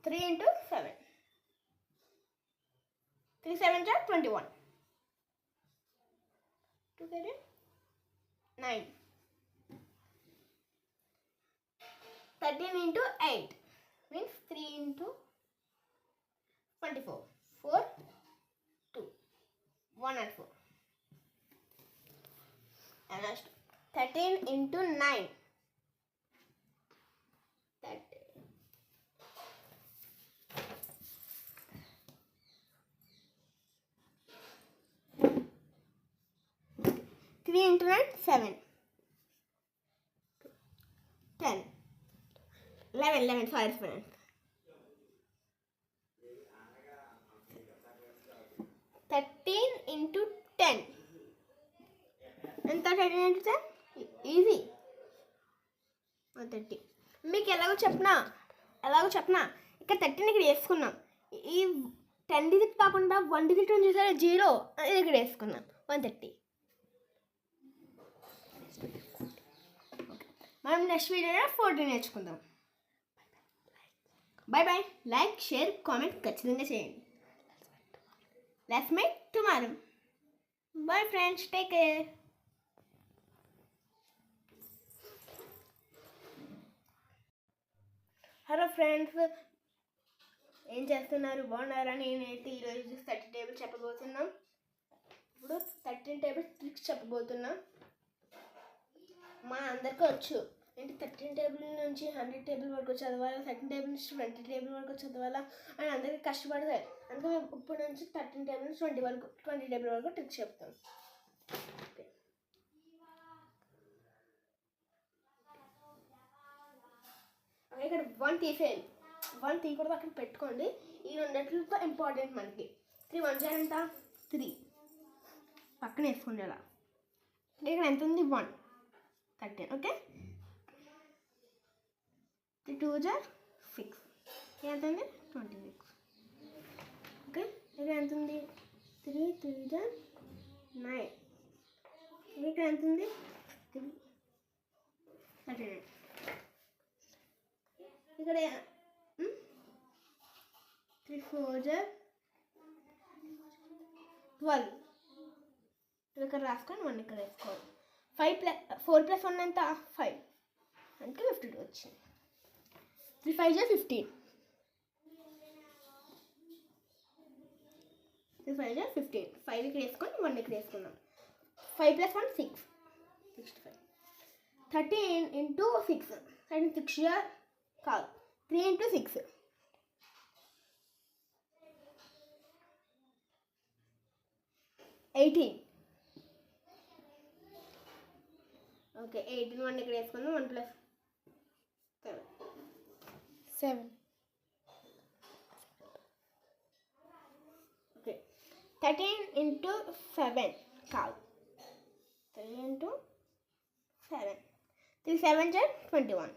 3 into 7. 3 7 are 21. 2 get it? 9. 13 into 8 means 3 into 24. 4, 2, 1 and 4. And next 13 into 9. 3 into 9, 7. 10. 11, sorry friends. 13 into 10. ఎంత 13 into 10? Easy 130. మీకు ఎలాగో చెప్పనా ఇక్కడ 13 ఇక్కడ వేసుకున్నాం. ఈ 10 డిజిట్ కాకుండా 1 డిజిట్ చూసారా 0 అది ఇక్కడ వేసుకున్నాం 130. మనం నెక్స్ట్ వీడియోలో 40 నేర్చుకుందాం. బై లైక్ షేర్ కామెంట్ ఖచ్చితంగా చేయండి. Let's make tomorrow. Bye friends, take care. Hello friends, ఏం చేస్తున్నారు? బాగున్నారా? నేనైతే ఈరోజు 30 టేబుల్స్ చెప్పబోతున్నాం. ఇప్పుడు 13 టేబుల్స్ ట్రిక్స్ చెప్పబోతున్నాం. మా అందరికీ వచ్చు ఏంటి 13 టేబుల్ నుంచి 100 టేబుల్ వరకు చదవాలా, 13 టేబుల్ నుంచి 20 టేబుల్ వరకు చదవాలా అని అందరికీ కష్టపడతాయి. అందుకే మేము ఇప్పటి నుంచి 13 టేబుల్ నుంచి 20 టేబుల్ వరకు ట్రిక్స్ చెప్తాం. ఇక్కడ 1 తీసేయండి, 1 తీయకూడదు, అక్కడ పెట్టుకోండి. ఈ రెండిట్లతో ఇంపార్టెంట్ మనకి. 3 1 ఎంత 3 పక్కన వేసుకోండి. అలా ఇక్కడ ఎంత ఉంది 1 13. ఓకే, 3 2 6 ఎంత ఉంది 26. ఓకే, ఇక్కడ ఎంత ఉంది 3 3 9. ఇక్కడ ఎంత ఉంది 39. ఇక్కడ 3 4 12. ఇక్కడ రాసుకొని 1 ఇక్కడ వేసుకోవాలి. 4 + 1 ఎంత 5, అంటే 52 వచ్చింది. 3 5 15. 3 5 15. 5 ఇక్కడ వేసుకొని 1 ఇక్కడ వేసుకున్నాం. 5 + 1 6 65. 13 into 6 6 కాదు 3 into 6 18. ఓకే, 18 1 ఇక్కడ వేసుకుందాం. 1 + 7. ఓకే, 13 into 7 కాదు 3 into 7. 3 7 21.